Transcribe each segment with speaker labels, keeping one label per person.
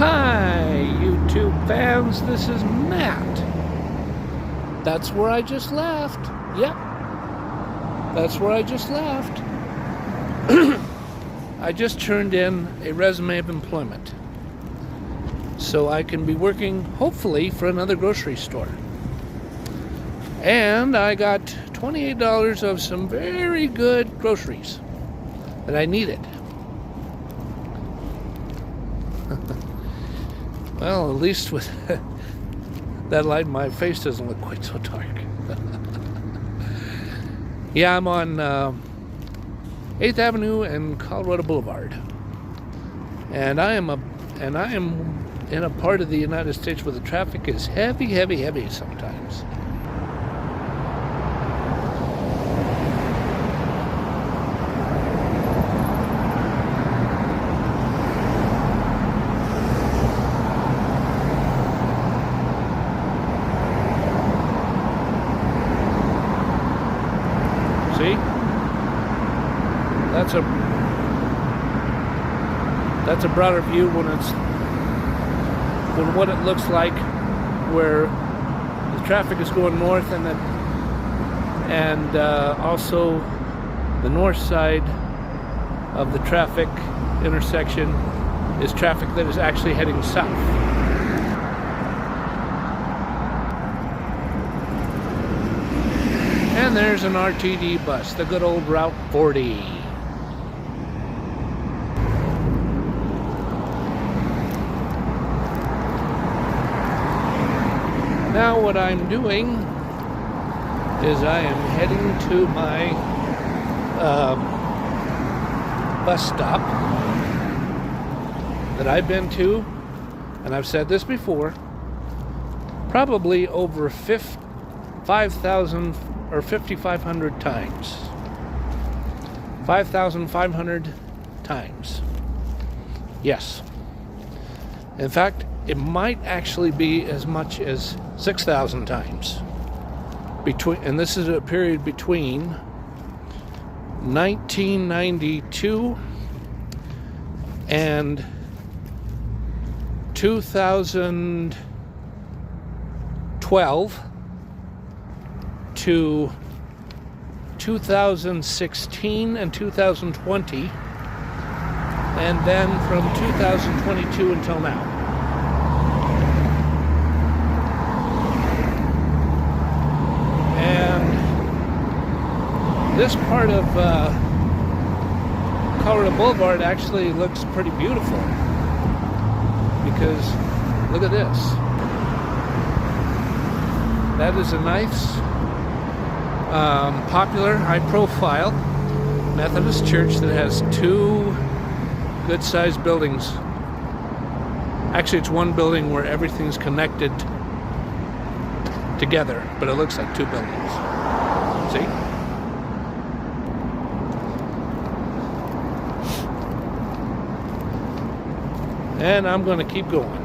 Speaker 1: Hi, YouTube fans, this is Matt. That's where I just left. Yep, that's where I just left. I just turned in a resume of employment, so I can be working, hopefully, for another grocery store. And I got $28 of some very good groceries that I needed. Well, at least with that light, my face doesn't look quite so dark. Yeah, I'm on 8th Avenue and Colorado Boulevard, and I am in a part of the United States where the traffic is heavy sometimes. See? That's a broader view when what it looks like where the traffic is going north, and also the north side of the traffic intersection is traffic that is actually heading south. And there's an RTD bus, the good old Route 40. Now what I'm doing is I am heading to my bus stop that I've been to, and I've said this before, probably over 5,000 or 5,500 times. 5,500 times. Yes. In fact, it might actually be as much as 6,000 times. And this is a period between 1992 and 2012 to 2016 and 2020, and then from 2022 until now. And this part of Colorado Boulevard actually looks pretty beautiful, because look at this. That is a nice popular, high-profile Methodist church that has two good-sized buildings. Actually, it's one building where everything's connected together, but it looks like two buildings. See? And I'm going to keep going,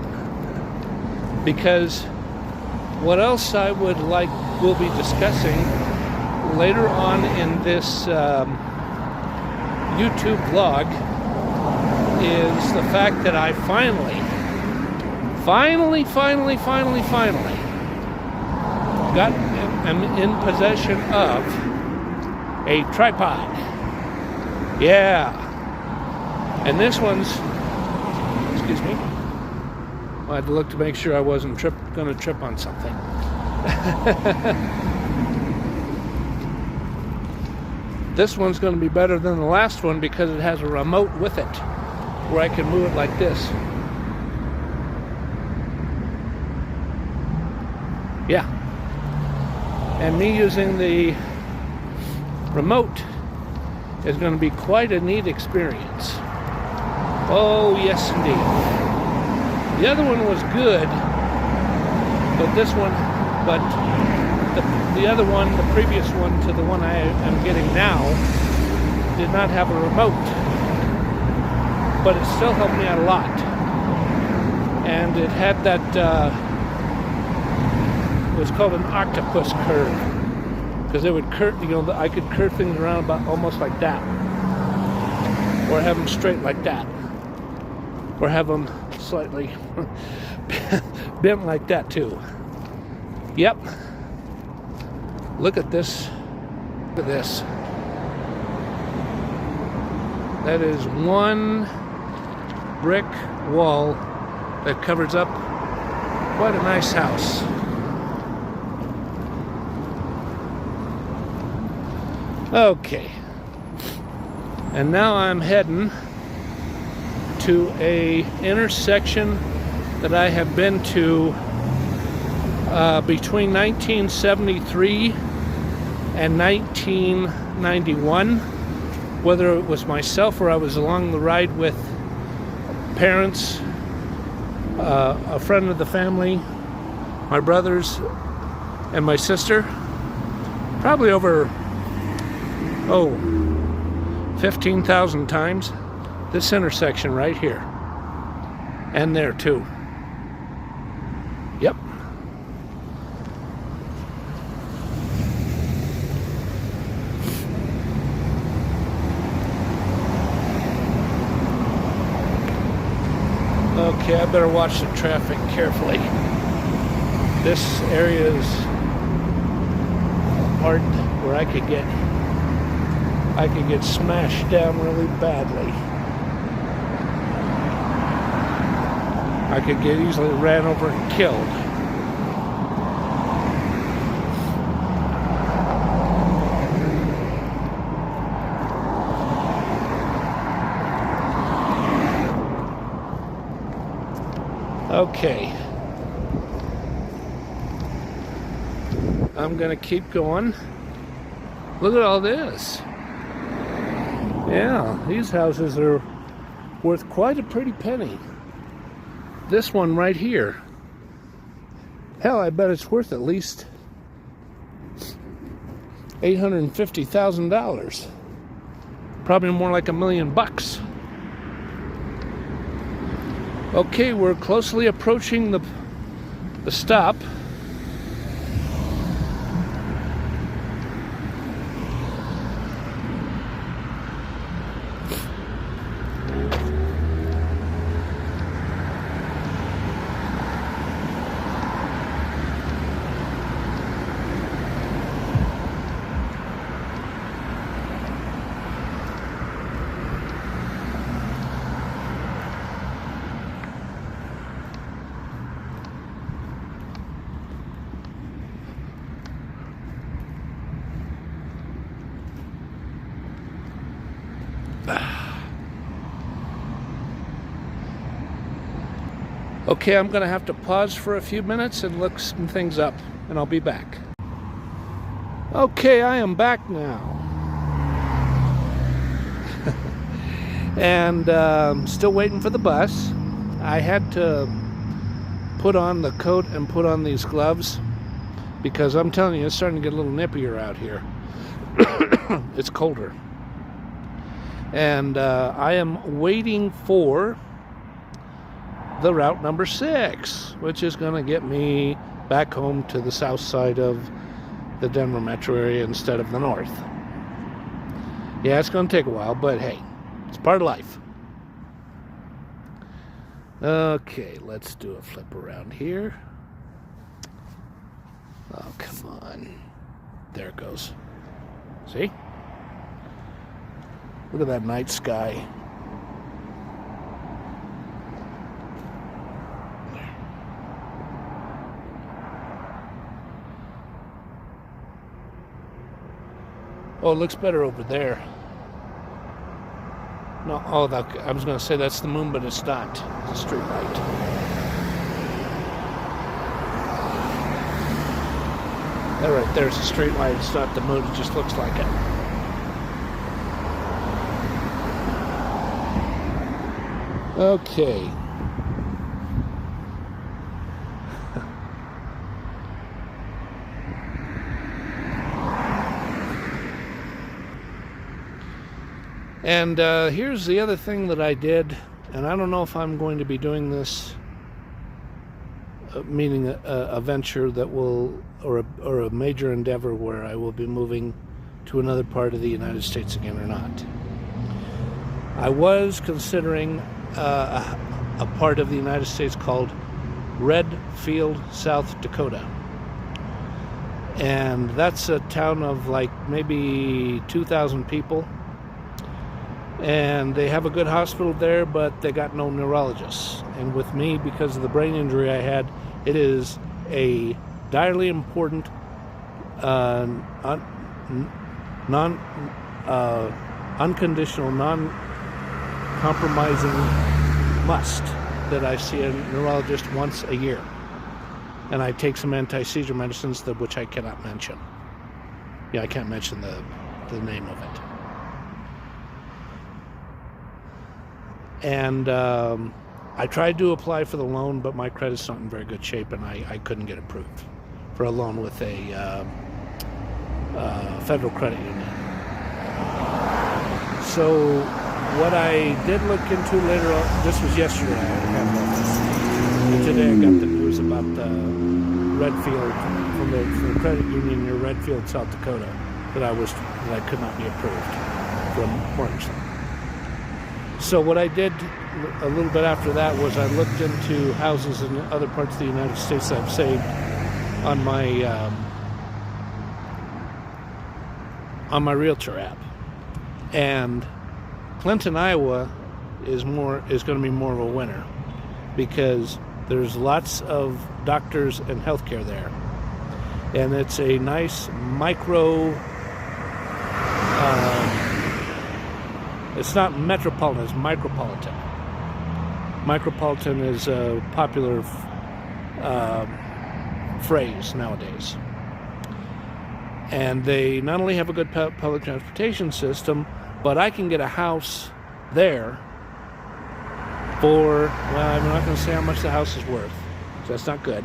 Speaker 1: because what else I would like, we'll be discussing later on in this YouTube vlog, is the fact that I finally am in possession of a tripod. Yeah. And this one's, excuse me, I had to look to make sure I wasn't going to trip on something. This one's going to be better than the last one because it has a remote with it where I can move it like this. Yeah. And me using the remote is going to be quite a neat experience. Oh, yes, indeed. The other one was good, but the other one, the previous one to the one I am getting now, did not have a remote, but it still helped me out a lot. And it had that, it was called an octopus curve, because it would curve, I could curve things around about almost like that, or have them straight like that, or have them slightly bent like that too. Yep. Look at this. Look at this. That is one brick wall that covers up quite a nice house. Okay. And now I'm heading to a intersection that I have been to between 1973 and 1991. Whether it was myself or I was along the ride with parents, a friend of the family, my brothers, and my sister. Probably over, 15,000 times. This intersection right here. And there too. Yep. Okay, I better watch the traffic carefully. This area is a part where I could get smashed down really badly. I could get easily ran over and killed. Okay. I'm gonna keep going. Look at all this. Yeah, these houses are worth quite a pretty penny. This one right here. Hell, I bet it's worth at least $850,000. Probably more like $1 million. Okay, we're closely approaching the stop. Okay, I'm going to have to pause for a few minutes and look some things up, and I'll be back. Okay, I am back now. And still waiting for the bus. I had to put on the coat and put on these gloves because I'm telling you, it's starting to get a little nippier out here. It's colder. And I am waiting for the route number 6, which is going to get me back home to the south side of the Denver metro area instead of the north. Yeah, it's going to take a while, but hey, it's part of life. Okay, let's do a flip around here. Oh, come on. There it goes. See? Look at that night sky. Oh, it looks better over there. No, oh, I was going to say that's the moon, but it's not. It's a street light. That right there's a street light. It's not the moon. It just looks like it. Okay. And here's the other thing that I did, and I don't know if I'm going to be doing this, meaning a venture that will, or a major endeavor where I will be moving to another part of the United States again or not. I was considering a part of the United States called Redfield, South Dakota. And that's a town of like maybe 2,000 people. And they have a good hospital there, but they got no neurologists. And with me, because of the brain injury I had, it is a direly important unconditional, non-compromising must that I see a neurologist once a year. And I take some anti-seizure medicines, which I cannot mention. Yeah, I can't mention the name of it. And I tried to apply for the loan, but my credit's not in very good shape, and I couldn't get approved for a loan with a federal credit union. So what I did look into later on, this was yesterday, I have this. And today I got the news about Redfield, from the credit union near Redfield, South Dakota, that I could not be approved for a mortgage loan. So what I did a little bit after that was I looked into houses in other parts of the United States that I've saved on my Realtor app. And Clinton, Iowa is going to be more of a winner because there's lots of doctors and healthcare there. And it's a nice it's not metropolitan, it's micropolitan. Micropolitan is a popular phrase nowadays. And they not only have a good public transportation system, but I can get a house there for, well, I'm not going to say how much the house is worth, so that's not good.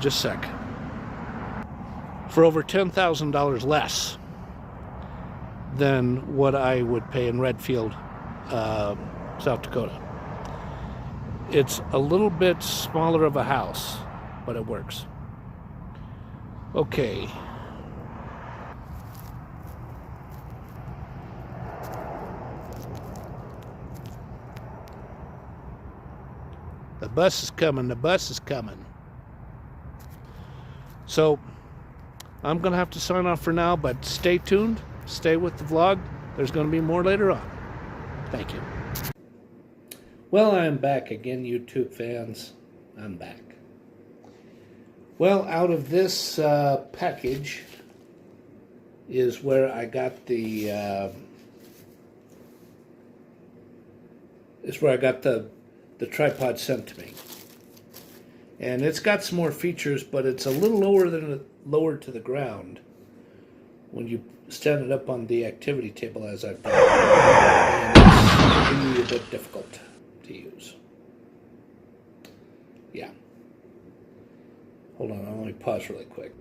Speaker 1: Just a sec. For over $10,000 less than what I would pay in Redfield, South Dakota. It's a little bit smaller of a house, but it works. Okay. The bus is coming, the bus is coming. So, I'm going to have to sign off for now, but stay tuned. Stay with the vlog. There's going to be more later on. Thank you. Well, I'm back again, YouTube fans. I'm back. Well, out of this package is where I got the the tripod sent to me. And it's got some more features, but it's a little lower to the ground when you stand it up on the activity table as I've done. And it's really a bit difficult to use. Yeah. Hold on, let me pause really quick.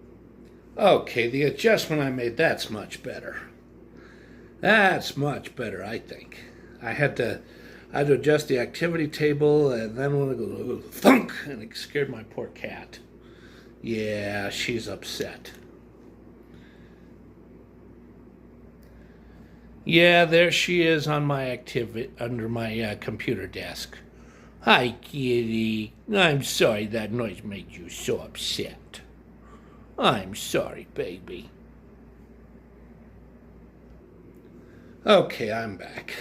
Speaker 1: Okay, the adjustment I made, that's much better. That's much better, I think. I had to adjust the activity table, and then when it goes thunk, and it scared my poor cat. Yeah, she's upset. Yeah, there she is on my under my computer desk. Hi, kitty. I'm sorry that noise made you so upset. I'm sorry, baby. Okay, I'm back.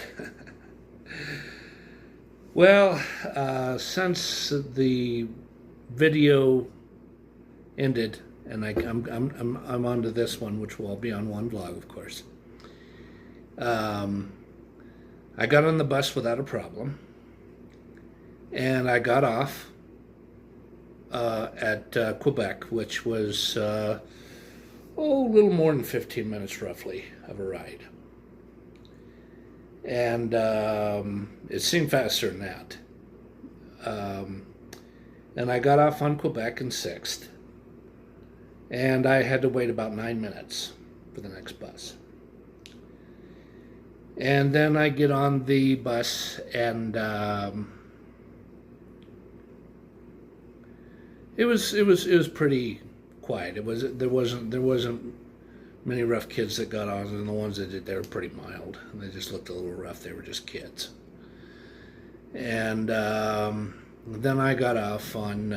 Speaker 1: Well, since the video ended, and I'm on to this one, which will all be on one vlog, of course. I got on the bus without a problem, and I got off at Quebec, which was a little more than 15 minutes roughly of a ride. And it seemed faster than that. And I got off on Quebec in 6th, and I had to wait about 9 minutes for the next bus. And then I get on the bus, and it was pretty quiet. There wasn't many rough kids that got on, and the ones that did, they were pretty mild. They just looked a little rough. They were just kids. And then I got off on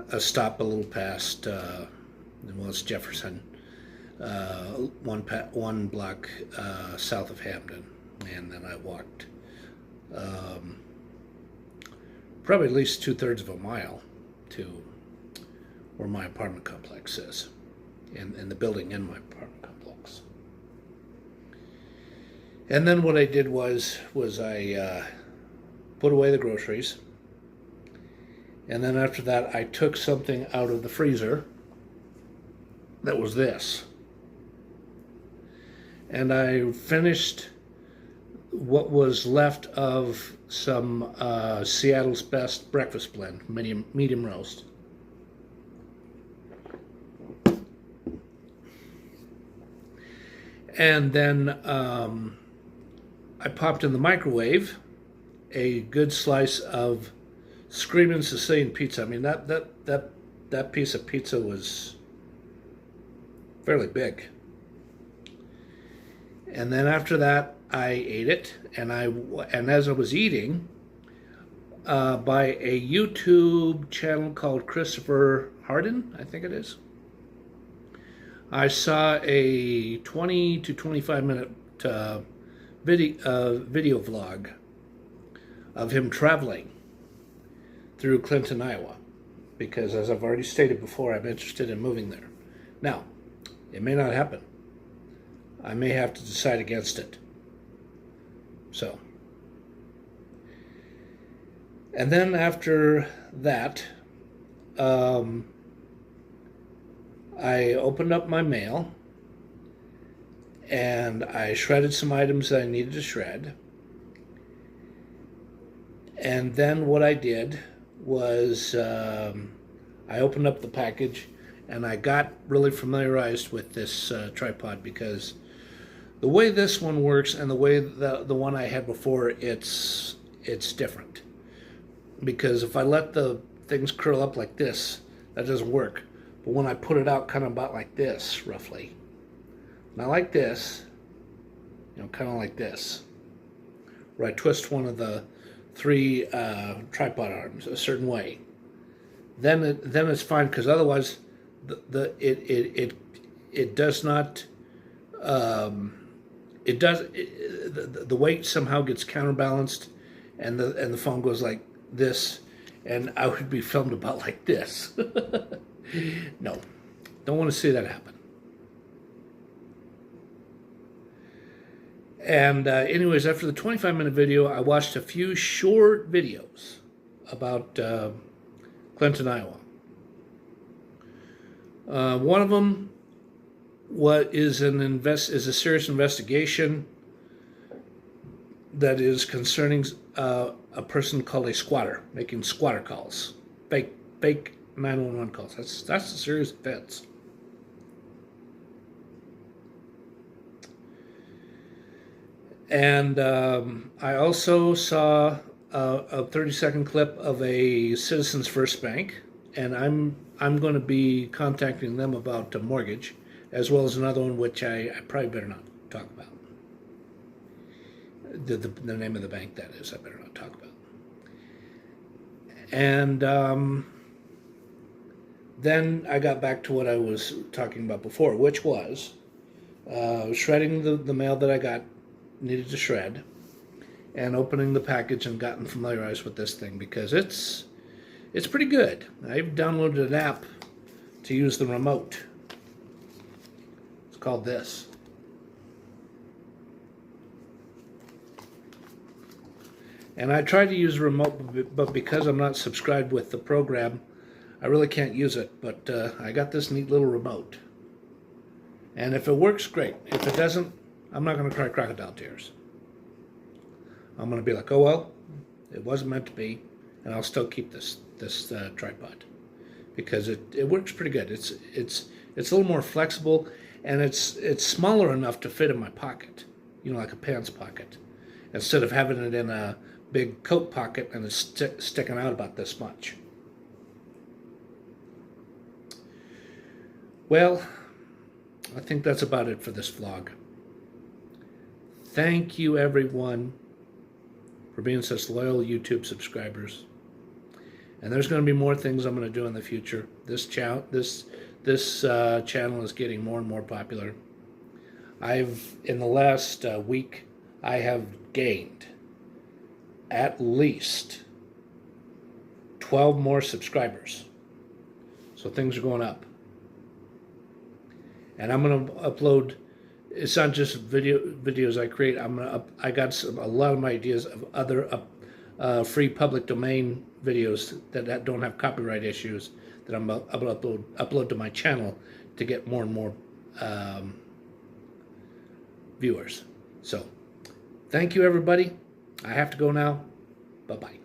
Speaker 1: a stop a little past, well, it's Jefferson, one block south of Hamden. And then I walked probably at least 2/3 of a mile to where my apartment complex is, in the building in my apartment complex. And then what I did was I put away the groceries, and then after that I took something out of the freezer that was this, and I finished what was left of some Seattle's Best breakfast blend, medium roast. And then I popped in the microwave a good slice of Screaming Sicilian pizza. I mean, that piece of pizza was fairly big. And then after that, I ate it, and as I was eating, by a YouTube channel called Christopher Harden, I think it is, I saw a 20 to 25 minute video vlog of him traveling through Clinton, Iowa, because as I've already stated before, I'm interested in moving there. Now, it may not happen. I may have to decide against it. So, and then after that, I opened up my mail and I shredded some items that I needed to shred. And then what I did was I opened up the package and I got really familiarized with this tripod, because the way this one works and the way the one I had before, it's different. Because if I let the things curl up like this, that doesn't work. But when I put it out kind of about like this, roughly, not like this, kind of like this, where I twist one of the three tripod arms a certain way, then it's fine, because otherwise it does not. The weight somehow gets counterbalanced, and the phone goes like this, and I would be filmed about like this. No, don't want to see that happen. And anyways, after the 25-minute video, I watched a few short videos about Clinton, Iowa. One of them is a serious investigation that is concerning a person called a squatter, making squatter calls, fake 911 calls. That's a serious offense. And I also saw a 30-second clip of a Citizens First Bank, and I'm going to be contacting them about a mortgage, as well as another one which I probably better not talk about. The name of the bank, that is, I better not talk about. And then I got back to what I was talking about before, which was shredding the mail that I needed to shred, and opening the package and gotten familiarized with this thing, because it's pretty good. I've downloaded an app to use the remote. It's called this. And I tried to use the remote, but because I'm not subscribed with the program, I really can't use it. But I got this neat little remote. And if it works, great. If it doesn't, I'm not going to cry crocodile tears. I'm going to be like, oh well, it wasn't meant to be, and I'll still keep this tripod, because it works pretty good. It's a little more flexible, and it's smaller enough to fit in my pocket, like a pants pocket, instead of having it in a big coat pocket and it's sticking out about this much. Well, I think that's about it for this vlog. Thank you, everyone. for being such loyal YouTube subscribers. And there's going to be more things I'm going to do in the future. This channel is getting more and more popular. In the last week, I have gained at least 12 more subscribers. So things are going up. And I'm going to upload, it's not just videos I create. I got a lot of my ideas of other free public domain videos that don't have copyright issues that I'm going to upload to my channel to get more and more viewers. So, thank you everybody. I have to go now. Bye-bye.